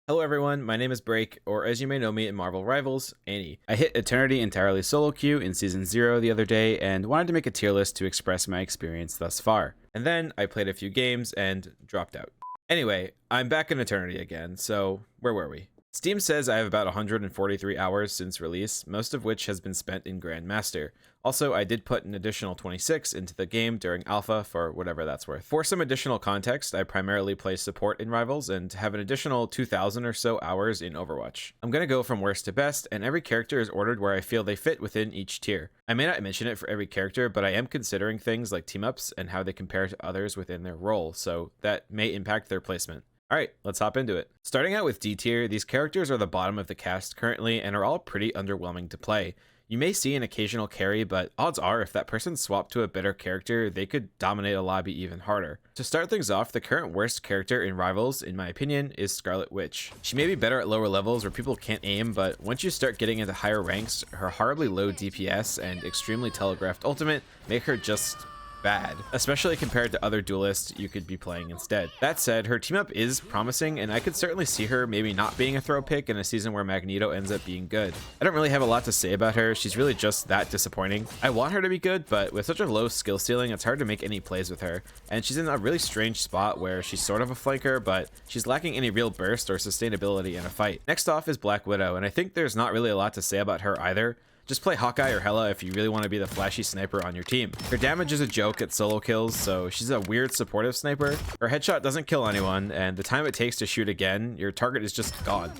Hello everyone, my name is Break, or as you may know me in Marvel Rivals, Annie. I hit Eternity entirely solo queue in Season 0 the other day and wanted to make a tier list to express my experience thus far. And then I played a few games and dropped out. Anyway, I'm back in Eternity again, so where were we? Steam says I have about 143 hours since release, most of which has been spent in Grandmaster. Also, I did put an additional 26 into the game during Alpha for whatever that's worth. For some additional context, I primarily play support in Rivals and have an additional 2,000 or so hours in Overwatch. I'm gonna go from worst to best, and every character is ordered where I feel they fit within each tier. I may not mention it for every character, but I am considering things like team-ups and how they compare to others within their role, so that may impact their placement. Alright, let's hop into it. Starting out with D tier, these characters are the bottom of the cast currently and are all pretty underwhelming to play. You may see an occasional carry, but odds are if that person swapped to a better character, they could dominate a lobby even harder. To start things off, the current worst character in Rivals, in my opinion, is Scarlet Witch. She may be better at lower levels where people can't aim, but once you start getting into higher ranks, her horribly low DPS and extremely telegraphed ultimate make her just bad, especially compared to other duelists you could be playing instead. That said, her team up is promising, and I could certainly see her maybe not being a throw pick in a season where Magneto ends up being good. I don't really have a lot to say about her, she's really just that disappointing. I want her to be good, but with such a low skill ceiling, it's hard to make any plays with her, and she's in a really strange spot where she's sort of a flanker, but she's lacking any real burst or sustainability in a fight. Next off is Black Widow, and I think there's not really a lot to say about her either. Just play Hawkeye or Hela if you really want to be the flashy sniper on your team. Her damage is a joke at solo kills, so she's a weird supportive sniper. Her headshot doesn't kill anyone, and the time it takes to shoot again, your target is just gone.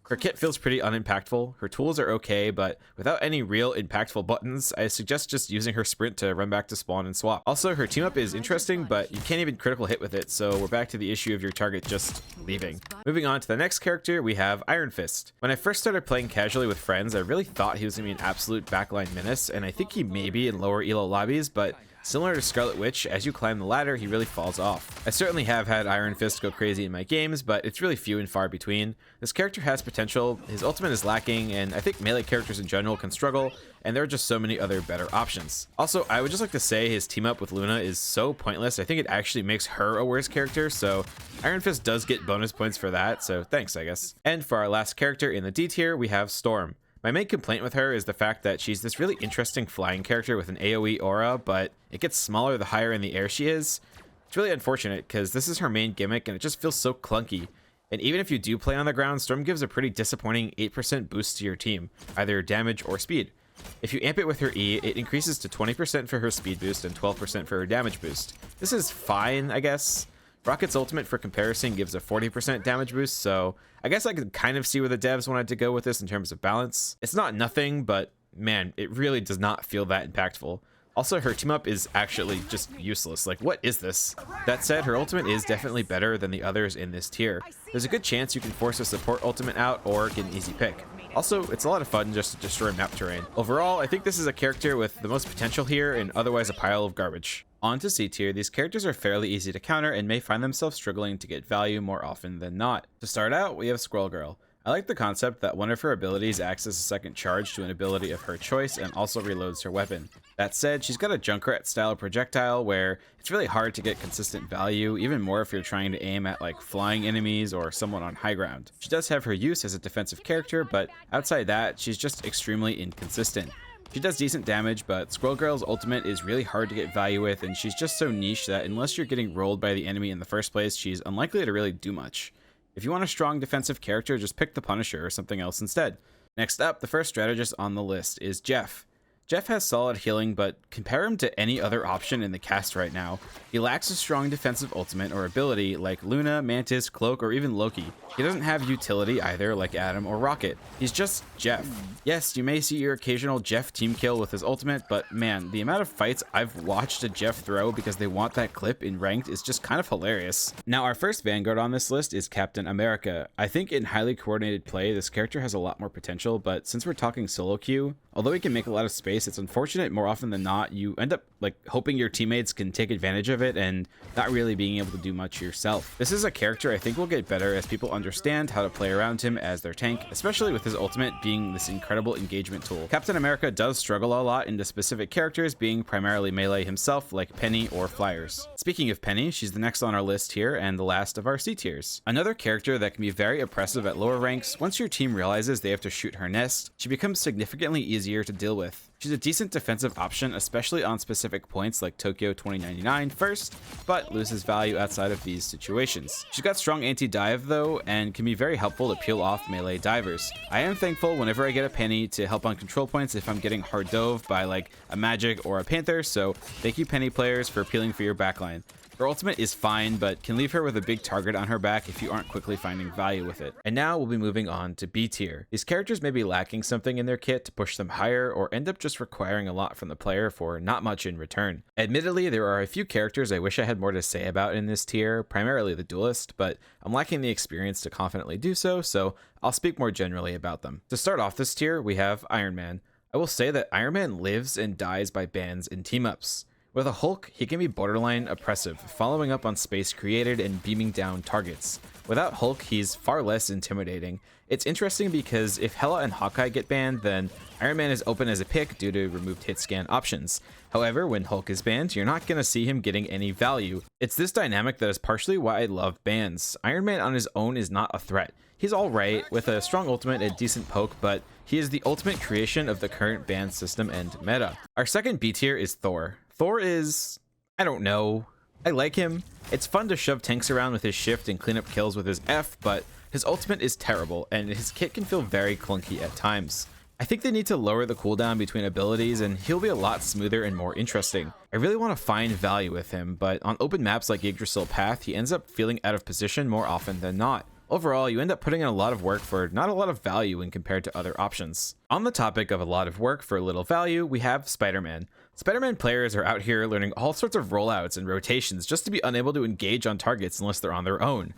Her kit feels pretty unimpactful. Her tools are okay, but without any real impactful buttons, I suggest just using her sprint to run back to spawn and swap. Also, her team up is interesting, but you can't even critical hit with it, so we're back to the issue of your target just leaving. Moving on to the next character, we have Iron Fist. When I first started playing casually with friends, I really thought he was going to be an absolute backline menace, and I think he may be in lower elo lobbies, but similar to Scarlet Witch, as you climb the ladder, he really falls off. I certainly have had Iron Fist go crazy in my games, but it's really few and far between. This character has potential, his ultimate is lacking, and I think melee characters in general can struggle, and there are just so many other better options. Also, I would just like to say his team up with Luna is so pointless, I think it actually makes her a worse character, so Iron Fist does get bonus points for that, so thanks, I guess. And for our last character in the D tier, we have Storm. My main complaint with her is the fact that she's this really interesting flying character with an AoE aura, but it gets smaller the higher in the air she is. It's really unfortunate because this is her main gimmick and it just feels so clunky. And even if you do play on the ground, Storm gives a pretty disappointing 8% boost to your team, either damage or speed. If you amp it with her E, it increases to 20% for her speed boost and 12% for her damage boost. This is fine, I guess. Rocket's ultimate, for comparison, gives a 40% damage boost, so I guess I could kind of see where the devs wanted to go with this in terms of balance. It's not nothing, but man, it really does not feel that impactful. Also, her team up is actually just useless. Like, what is this? That said, her ultimate is definitely better than the others in this tier. There's a good chance you can force a support ultimate out or get an easy pick. Also, it's a lot of fun just to destroy map terrain. Overall, I think this is a character with the most potential here and otherwise a pile of garbage. On to C tier, these characters are fairly easy to counter and may find themselves struggling to get value more often than not. To start out, we have Squirrel Girl. I like the concept that one of her abilities acts as a second charge to an ability of her choice and also reloads her weapon. That said, she's got a Junkrat style projectile where it's really hard to get consistent value, even more if you're trying to aim at like flying enemies or someone on high ground. She does have her use as a defensive character, but outside that, she's just extremely inconsistent. She does decent damage, but Squirrel Girl's ultimate is really hard to get value with, and she's just so niche that unless you're getting rolled by the enemy in the first place, she's unlikely to really do much. If you want a strong defensive character, just pick the Punisher or something else instead. Next up, the first strategist on the list is Jeff. Jeff has solid healing, but compare him to any other option in the cast right now. He lacks a strong defensive ultimate or ability like Luna, Mantis, Cloak, or even Loki. He doesn't have utility either like Adam or Rocket. He's just Jeff. Yes, you may see your occasional Jeff team kill with his ultimate, but man, the amount of fights I've watched a Jeff throw because they want that clip in ranked is just kind of hilarious. Now, our first Vanguard on this list is Captain America. I think in highly coordinated play, this character has a lot more potential, but since we're talking solo queue, although he can make a lot of space case, it's unfortunate more often than not. You end up like hoping your teammates can take advantage of it and not really being able to do much yourself. This is a character I think will get better as people understand how to play around him as their tank, especially with his ultimate being this incredible engagement tool. Captain America does struggle a lot into specific characters, being primarily melee himself, like Peni or Flyers. Speaking of Peni, she's the next on our list here and the last of our C tiers. Another character that can be very oppressive at lower ranks. Once your team realizes they have to shoot her nest, she becomes significantly easier to deal with. She's a decent defensive option, especially on specific points like Tokyo 2099 first, but loses value outside of these situations. She's got strong anti-dive though, and can be very helpful to peel off melee divers. I am thankful whenever I get a Peni to help on control points if I'm getting hard dove by like a Magik or a Panther, so thank you Peni players for peeling for your backline. Her ultimate is fine, but can leave her with a big target on her back if you aren't quickly finding value with it. And now we'll be moving on to B tier. These characters may be lacking something in their kit to push them higher, or end up just requiring a lot from the player for not much in return. Admittedly, there are a few characters I wish I had more to say about in this tier, primarily the duelist, but I'm lacking the experience to confidently do so, so I'll speak more generally about them. To start off this tier, we have Iron Man. I will say that Iron Man lives and dies by bans and team-ups. With a Hulk, he can be borderline oppressive, following up on space created and beaming down targets. Without Hulk, he's far less intimidating. It's interesting because if Hela and Hawkeye get banned, then Iron Man is open as a pick due to removed hit scan options. However, when Hulk is banned, you're not going to see him getting any value. It's this dynamic that is partially why I love bans. Iron Man on his own is not a threat. He's alright, with a strong ultimate and decent poke, but he is the ultimate creation of the current ban system and meta. Our second B tier is Thor. Thor is, I don't know, I like him. It's fun to shove tanks around with his shift and clean up kills with his F, but his ultimate is terrible, and his kit can feel very clunky at times. I think they need to lower the cooldown between abilities, and he'll be a lot smoother and more interesting. I really want to find value with him, but on open maps like Yggdrasil Path, he ends up feeling out of position more often than not. Overall, you end up putting in a lot of work for not a lot of value when compared to other options. On the topic of a lot of work for little value, we have Spider-Man. Spider-Man players are out here learning all sorts of rollouts and rotations just to be unable to engage on targets unless they're on their own.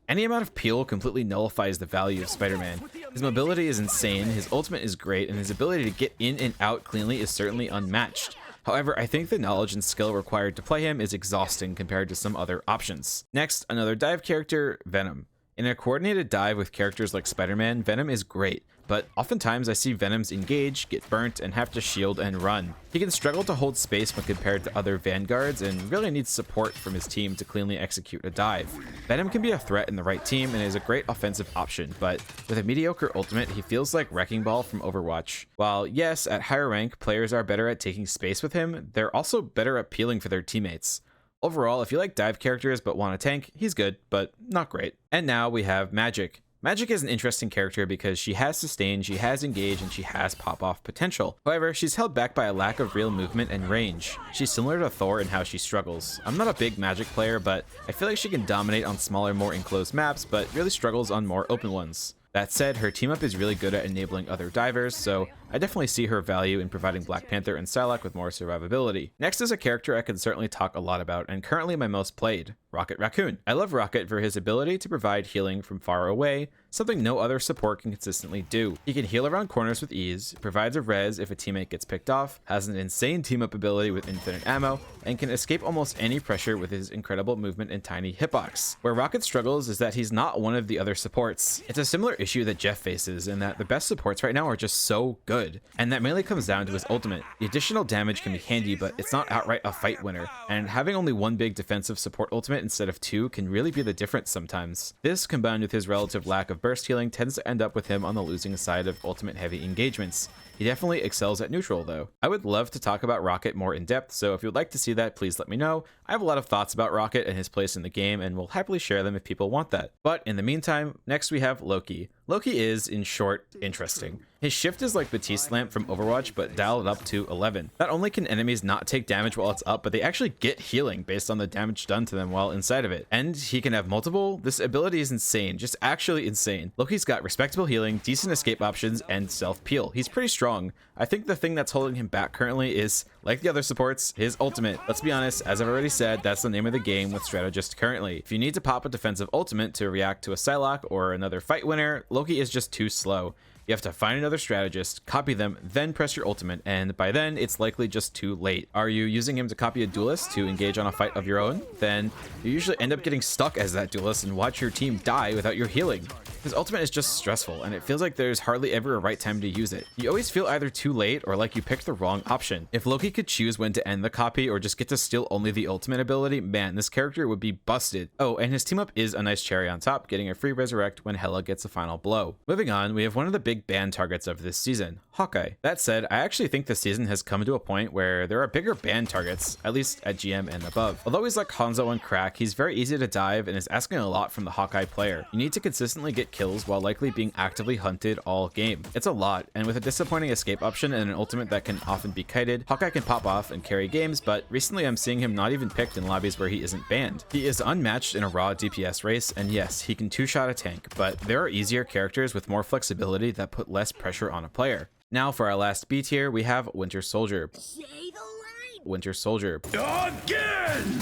Any amount of peel completely nullifies the value of Spider-Man. His mobility is insane, his ultimate is great, and his ability to get in and out cleanly is certainly unmatched. However, I think the knowledge and skill required to play him is exhausting compared to some other options. Next, another dive character, Venom. In a coordinated dive with characters like Spider-Man, Venom is great, but oftentimes I see Venoms engage, get burnt, and have to shield and run. He can struggle to hold space when compared to other vanguards and really needs support from his team to cleanly execute a dive. Venom can be a threat in the right team and is a great offensive option, but with a mediocre ultimate, he feels like Wrecking Ball from Overwatch. While yes, at higher rank, players are better at taking space with him, they're also better at peeling for their teammates. Overall, if you like dive characters but want a tank, he's good, but not great. And now we have Magik. Magik is an interesting character because she has sustain, she has engage, and she has pop-off potential. However, she's held back by a lack of real movement and range. She's similar to Thor in how she struggles. I'm not a big Magik player, but I feel like she can dominate on smaller, more enclosed maps, but really struggles on more open ones. That said, her team-up is really good at enabling other divers, so I definitely see her value in providing Black Panther and Psylocke with more survivability. Next is a character I can certainly talk a lot about, and currently my most played, Rocket Raccoon. I love Rocket for his ability to provide healing from far away, something no other support can consistently do. He can heal around corners with ease, provides a res if a teammate gets picked off, has an insane team-up ability with infinite ammo, and can escape almost any pressure with his incredible movement and tiny hitbox. Where Rocket struggles is that he's not one of the other supports. It's a similar issue that Jeff faces in that the best supports right now are just so good, and that mainly comes down to his ultimate. The additional damage can be handy, but it's not outright a fight winner, and having only one big defensive support ultimate instead of two can really be the difference sometimes. This, combined with his relative lack of burst healing, tends to end up with him on the losing side of ultimate heavy engagements. He definitely excels at neutral though. I would love to talk about Rocket more in depth, so if you would like to see that, please let me know. I have a lot of thoughts about Rocket and his place in the game, and will happily share them if people want that. But in the meantime, next we have Loki. Loki is, in short, interesting. His shift is like Batiste Lamp from Overwatch, but dialed up to 11. Not only can enemies not take damage while it's up, but they actually get healing based on the damage done to them while inside of it. And he can have multiple. This ability is insane, just actually insane. Loki's got respectable healing, decent escape options, and self-peel. He's pretty strong. I think the thing that's holding him back currently is, like the other supports, his ultimate. Let's be honest, as I've already said, that's the name of the game with strategists currently. If you need to pop a defensive ultimate to react to a Psylocke or another fight winner, Loki is just too slow. You have to find another strategist, copy them, then press your ultimate, and by then it's likely just too late. Are you using him to copy a duelist to engage on a fight of your own? Then you usually end up getting stuck as that duelist and watch your team die without your healing. His ultimate is just stressful, and it feels like there's hardly ever a right time to use it. You always feel either too late or like you picked the wrong option. If Loki could choose when to end the copy or just get to steal only the ultimate ability, man, this character would be busted. Oh, and his team up is a nice cherry on top, getting a free resurrect when Hela gets a final blow. Moving on, we have one of the big ban targets of this season, Hawkeye. That said, I actually think this season has come to a point where there are bigger ban targets, at least at GM and above. Although he's like Hanzo on crack, he's very easy to dive and is asking a lot from the Hawkeye player. You need to consistently get kills while likely being actively hunted all game. It's a lot, and with a disappointing escape option and an ultimate that can often be kited, Hawkeye can pop off and carry games, but recently I'm seeing him not even picked in lobbies where he isn't banned. He is unmatched in a raw DPS race, and yes, he can two-shot a tank, but there are easier characters with more flexibility that put less pressure on a player. Now for our last B tier, we have Winter Soldier. Say the line. Winter Soldier. Again!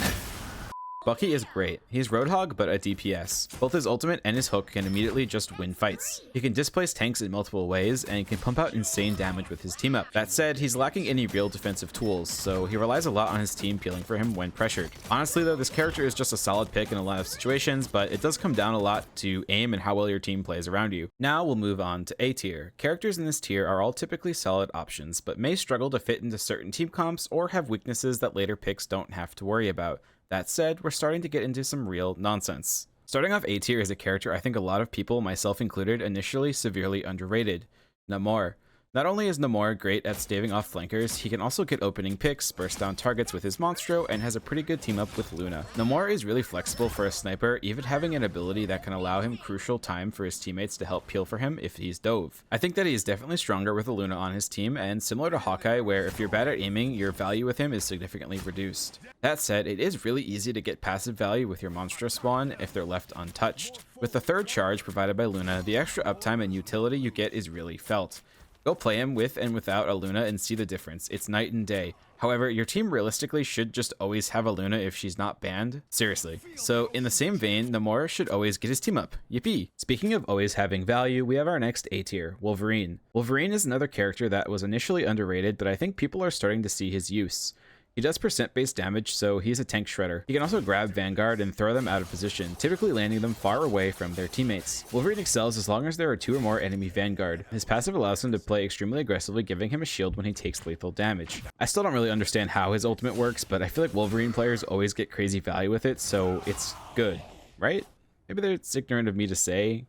Bucky is great. He's Roadhog, but a DPS. Both his ultimate and his hook can immediately just win fights. He can displace tanks in multiple ways, and he can pump out insane damage with his team up. That said, he's lacking any real defensive tools, so he relies a lot on his team peeling for him when pressured. Honestly though, this character is just a solid pick in a lot of situations, but it does come down a lot to aim and how well your team plays around you. Now we'll move on to A tier. Characters in this tier are all typically solid options, but may struggle to fit into certain team comps or have weaknesses that later picks don't have to worry about. That said, we're starting to get into some real nonsense. Starting off A tier is a character I think a lot of people, myself included, initially severely underrated, Namor. Not only is Namor great at staving off flankers, he can also get opening picks, burst down targets with his Monstro, and has a pretty good team up with Luna. Namor is really flexible for a sniper, even having an ability that can allow him crucial time for his teammates to help peel for him if he's dove. I think that he is definitely stronger with a Luna on his team, and similar to Hawkeye, where if you're bad at aiming, your value with him is significantly reduced. That said, it is really easy to get passive value with your Monstro spawn if they're left untouched. With the third charge provided by Luna, the extra uptime and utility you get is really felt. Go play him with and without a Luna and see the difference. It's night and day. However, your team realistically should just always have a Luna if she's not banned. Seriously. So in the same vein, Namor should always get his team up. Yippee. Speaking of always having value, we have our next A tier, Wolverine. Wolverine is another character that was initially underrated, but I think people are starting to see his use. He does percent-based damage, so he's a tank shredder. He can also grab Vanguard and throw them out of position, typically landing them far away from their teammates. Wolverine excels as long as there are 2 or more enemy Vanguard. His passive allows him to play extremely aggressively, giving him a shield when he takes lethal damage. I still don't really understand how his ultimate works, but I feel like Wolverine players always get crazy value with it, so it's good, right? Maybe it's ignorant of me to say.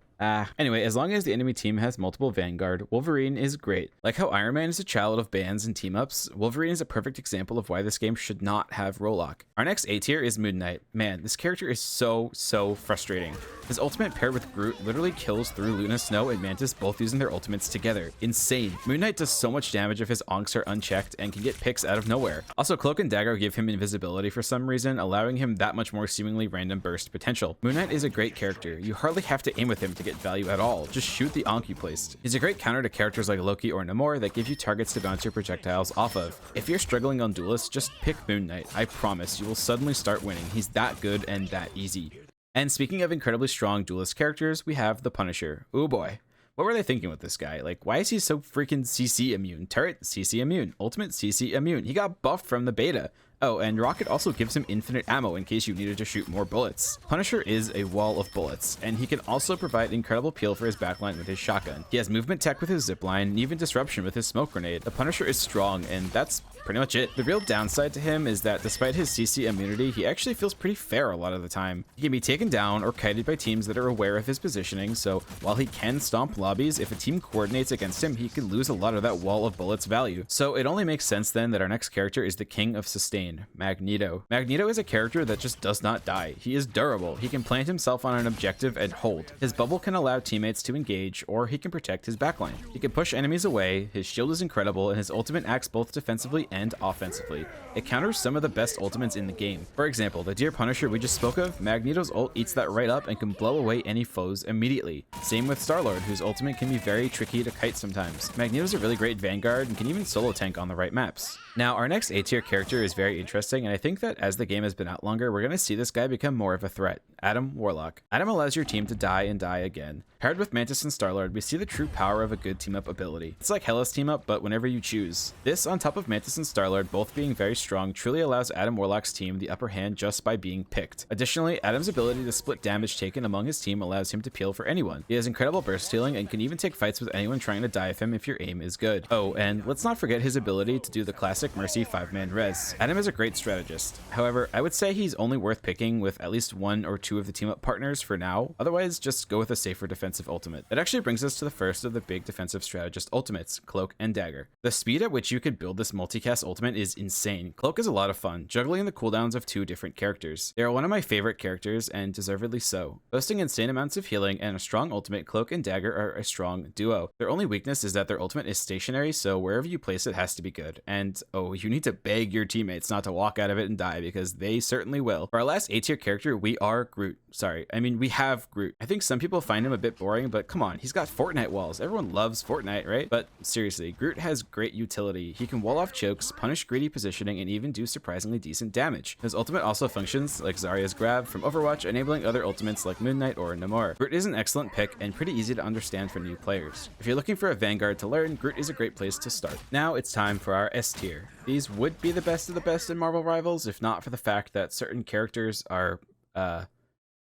Anyway, as long as the enemy team has multiple Vanguard, Wolverine is great. Like how Iron Man is a child of bans and team-ups, Wolverine is a perfect example of why this game should not have Warlock. Our next A tier is Moon Knight. Man, this character is so frustrating. His ultimate paired with Groot literally kills through Luna Snow and Mantis both using their ultimates together. Insane. Moon Knight does so much damage if his onks are unchecked and can get picks out of nowhere. Also, Cloak and Dagger give him invisibility for some reason, allowing him that much more seemingly random burst potential. Moon Knight is a great character. You hardly have to aim with him to get value at all. Just shoot the onk you placed. He's a great counter to characters like Loki or Namor that give you targets to bounce your projectiles off of. If you're struggling on duelists, just pick Moon Knight. I promise you will suddenly start winning. He's that good and that easy. And speaking of incredibly strong duelist characters, we have the Punisher. Oh boy. What were they thinking with this guy? Like, why is he so freaking CC immune? Turret CC immune. Ultimate CC immune. He got buffed from the beta. Oh, and Rocket also gives him infinite ammo in case you needed to shoot more bullets. Punisher is a wall of bullets, and he can also provide incredible peel for his backline with his shotgun. He has movement tech with his zipline, and even disruption with his smoke grenade. The Punisher is strong, and that's pretty much it. The real downside to him is that despite his CC immunity, he actually feels pretty fair a lot of the time. He can be taken down or kited by teams that are aware of his positioning, so while he can stomp lobbies, if a team coordinates against him, he can lose a lot of that wall of bullets value. So it only makes sense then that our next character is the king of sustain, Magneto. Magneto is a character that just does not die. He is durable. He can plant himself on an objective and hold. His bubble can allow teammates to engage, or he can protect his backline. He can push enemies away, his shield is incredible, and his ultimate acts both defensively and offensively. It counters some of the best ultimates in the game. For example, the Deer Punisher we just spoke of, Magneto's ult eats that right up and can blow away any foes immediately. Same with Star-Lord, whose ultimate can be very tricky to kite sometimes. Magneto's a really great Vanguard and can even solo tank on the right maps. Now, our next A tier character is very interesting, and I think that as the game has been out longer, we're going to see this guy become more of a threat. Adam Warlock. Adam allows your team to die and die again. Paired with Mantis and Star-Lord, we see the true power of a good team-up ability. It's like Hela's team-up, but whenever you choose. This, on top of Mantis and Star-Lord both being very strong, truly allows Adam Warlock's team the upper hand just by being picked. Additionally, Adam's ability to split damage taken among his team allows him to peel for anyone. He has incredible burst healing and can even take fights with anyone trying to dive him if your aim is good. Oh, and let's not forget his ability to do the classic Mercy 5-man res. Adam is a great strategist. However, I would say he's only worth picking with at least 1 or 2 of the team-up partners for now. Otherwise, just go with a safer defensive ultimate. That actually brings us to the first of the big defensive strategist ultimates, Cloak and Dagger. The speed at which you could build this multicast ultimate is insane. Cloak is a lot of fun, juggling the cooldowns of 2 different characters. They are one of my favorite characters, and deservedly so. Boasting insane amounts of healing and a strong ultimate, Cloak and Dagger are a strong duo. Their only weakness is that their ultimate is stationary, so wherever you place it has to be good. And, oh, you need to beg your teammates not to walk out of it and die, because they certainly will. For our last A tier character, we are Groot. We have Groot. I think some people find him a bit boring, but come on, he's got Fortnite walls. Everyone loves Fortnite, right? But seriously, Groot has great utility. He can wall off chokes, punish greedy positioning, and even do surprisingly decent damage. His ultimate also functions like Zarya's grab from Overwatch, enabling other ultimates like Moon Knight or Namor. Groot is an excellent pick and pretty easy to understand for new players. If you're looking for a Vanguard to learn, Groot is a great place to start. Now it's time for our S tier. These would be the best of the best in Marvel Rivals, if not for the fact that certain characters are,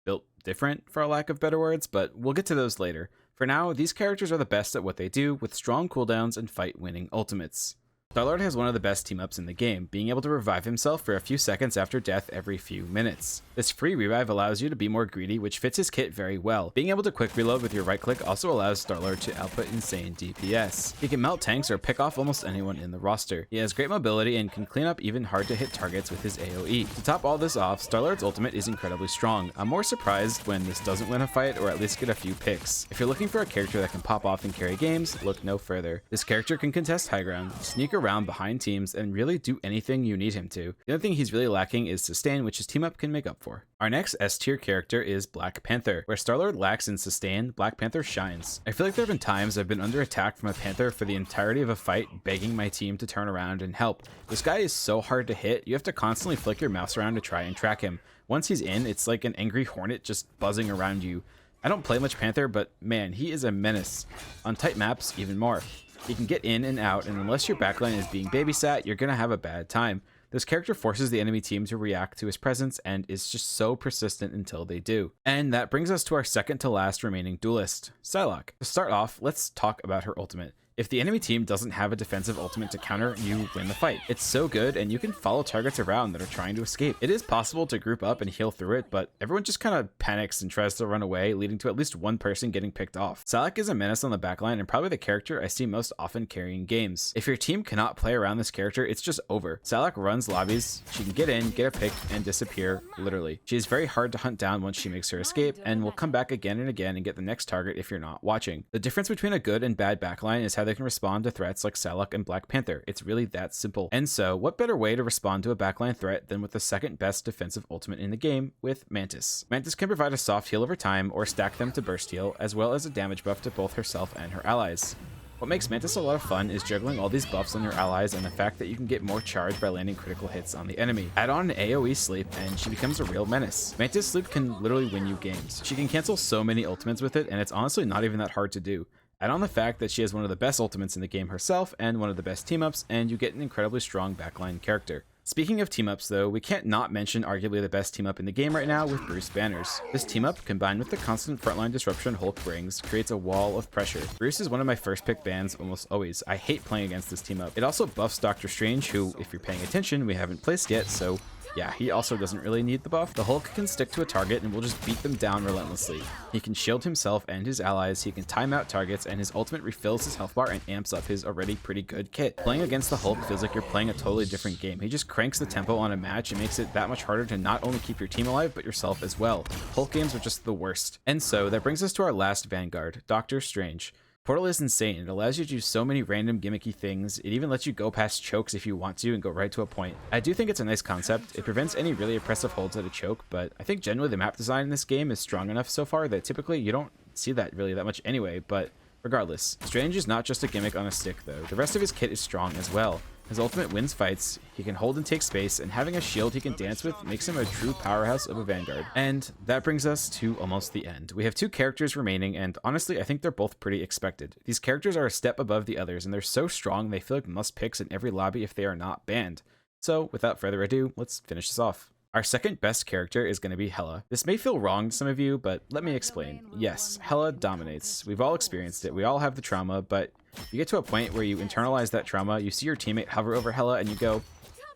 built different, for a lack of better words, but we'll get to those later. For now, these characters are the best at what they do, with strong cooldowns and fight-winning ultimates. Star-Lord has one of the best team-ups in the game, being able to revive himself for a few seconds after death every few minutes. This free revive allows you to be more greedy, which fits his kit very well. Being able to quick reload with your right click also allows Star-Lord to output insane DPS. He can melt tanks or pick off almost anyone in the roster. He has great mobility and can clean up even hard to hit targets with his AoE. To top all this off, Star-Lord's ultimate is incredibly strong. I'm more surprised when this doesn't win a fight or at least get a few picks. If you're looking for a character that can pop off and carry games, look no further. This character can contest high ground, sneak around behind teams, and really do anything you need him to. The only thing he's really lacking is sustain, which his team-up can make up for. Our next S tier character is Black Panther. Where Star-Lord lacks in sustain, Black Panther shines. I feel like there have been times I've been under attack from a Panther for the entirety of a fight, begging my team to turn around and help. This guy is so hard to hit, you have to constantly flick your mouse around to try and track him. Once he's in, it's like an angry hornet just buzzing around you. I don't play much Panther, but man, he is a menace. On tight maps, even more. He can get in and out, and unless your backline is being babysat, you're gonna have a bad time. This character forces the enemy team to react to his presence and is just so persistent until they do. And that brings us to our second to last remaining duelist, Psylocke. To start off, let's talk about her ultimate. If the enemy team doesn't have a defensive ultimate to counter, you win the fight. It's so good, and you can follow targets around that are trying to escape. It is possible to group up and heal through it, but everyone just kind of panics and tries to run away, leading to at least one person getting picked off. Psylocke is a menace on the backline and probably the character I see most often carrying games. If your team cannot play around this character, it's just over. Psylocke runs lobbies, she can get in, get a pick, and disappear, literally. She is very hard to hunt down once she makes her escape, and will come back again and again and get the next target if you're not watching. The difference between a good and bad backline is how they can respond to threats like Psylocke and Black Panther. It's really that simple. And so, what better way to respond to a backline threat than with the second best defensive ultimate in the game, with Mantis. Mantis can provide a soft heal over time, or stack them to burst heal, as well as a damage buff to both herself and her allies. What makes Mantis a lot of fun is juggling all these buffs on your allies and the fact that you can get more charge by landing critical hits on the enemy. Add on an AoE sleep and she becomes a real menace. Mantis sleep can literally win you games. She can cancel so many ultimates with it, and it's honestly not even that hard to do. Add on the fact that she has one of the best ultimates in the game herself and one of the best team-ups, and you get an incredibly strong backline character. Speaking of team-ups though, we can't not mention arguably the best team-up in the game right now with Bruce Banners. This team-up, combined with the constant frontline disruption Hulk brings, creates a wall of pressure. Bruce is one of my first pick bans almost always. I hate playing against this team-up. It also buffs Doctor Strange, who, if you're paying attention, we haven't placed yet, so yeah, he also doesn't really need the buff. The Hulk can stick to a target and will just beat them down relentlessly. He can shield himself and his allies, he can time out targets, and his ultimate refills his health bar and amps up his already pretty good kit. Playing against the Hulk feels like you're playing a totally different game. He just cranks the tempo on a match and makes it that much harder to not only keep your team alive, but yourself as well. Hulk games are just the worst. And so, that brings us to our last Vanguard, Doctor Strange. Portal is insane. It allows you to do so many random gimmicky things. It even lets you go past chokes if you want to and go right to a point. I do think it's a nice concept. It prevents any really oppressive holds at a choke, but I think generally the map design in this game is strong enough so far that typically you don't see that really that much anyway, but regardless. Strange is not just a gimmick on a stick though. The rest of his kit is strong as well. His ultimate wins fights, he can hold and take space, and having a shield he can dance with makes him a true powerhouse of a vanguard. And that brings us to almost the end. We have 2 characters remaining, and honestly, I think they're both pretty expected. These characters are a step above the others, and they're so strong they feel like must-picks in every lobby if they are not banned. So, without further ado, let's finish this off. Our second best character is going to be Hela. This may feel wrong to some of you, but let me explain. Yes, Hela dominates. We've all experienced it. We all have the trauma, but you get to a point where you internalize that trauma, you see your teammate hover over Hela, and you go,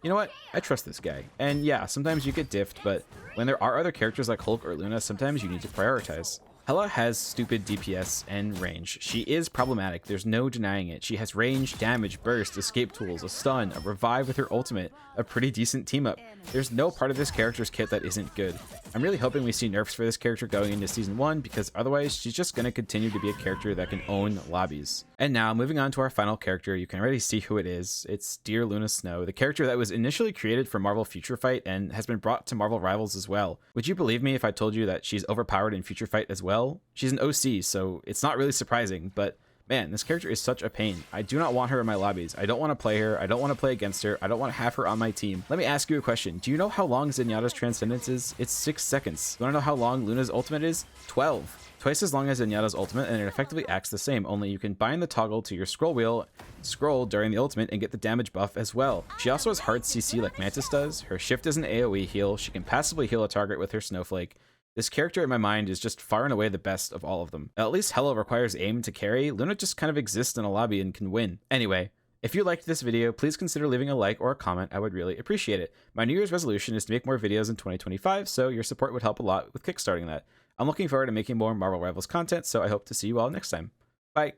you know what? I trust this guy. And yeah, sometimes you get diffed, but when there are other characters like Hulk or Luna, sometimes you need to prioritize. Hela has stupid DPS and range. She is problematic, there's no denying it. She has range, damage, burst, escape tools, a stun, a revive with her ultimate, a pretty decent team up. There's no part of this character's kit that isn't good. I'm really hoping we see nerfs for this character going into Season 1, because otherwise she's just going to continue to be a character that can own lobbies. And now, moving on to our final character, you can already see who it is. It's Dear Luna Snow, the character that was initially created for Marvel Future Fight and has been brought to Marvel Rivals as well. Would you believe me if I told you that she's overpowered in Future Fight as well? She's an OC, so it's not really surprising, but man, this character is such a pain. I do not want her in my lobbies. I don't want to play her. I don't want to play against her. I don't want to have her on my team. Let me ask you a question. Do you know how long Zenyatta's Transcendence is? It's 6 seconds. You want to know how long Luna's ultimate is? 12. Twice as long as Zenyatta's ultimate, and it effectively acts the same, only you can bind the toggle to your scroll wheel, scroll during the ultimate, and get the damage buff as well. She also has hard CC like Mantis does. Her shift is an AoE heal. She can passively heal a target with her snowflake. This character in my mind is just far and away the best of all of them. At least Hela requires aim to carry. Luna just kind of exists in a lobby and can win. Anyway, if you liked this video, please consider leaving a like or a comment. I would really appreciate it. My New Year's resolution is to make more videos in 2025, so your support would help a lot with kickstarting that. I'm looking forward to making more Marvel Rivals content, so I hope to see you all next time.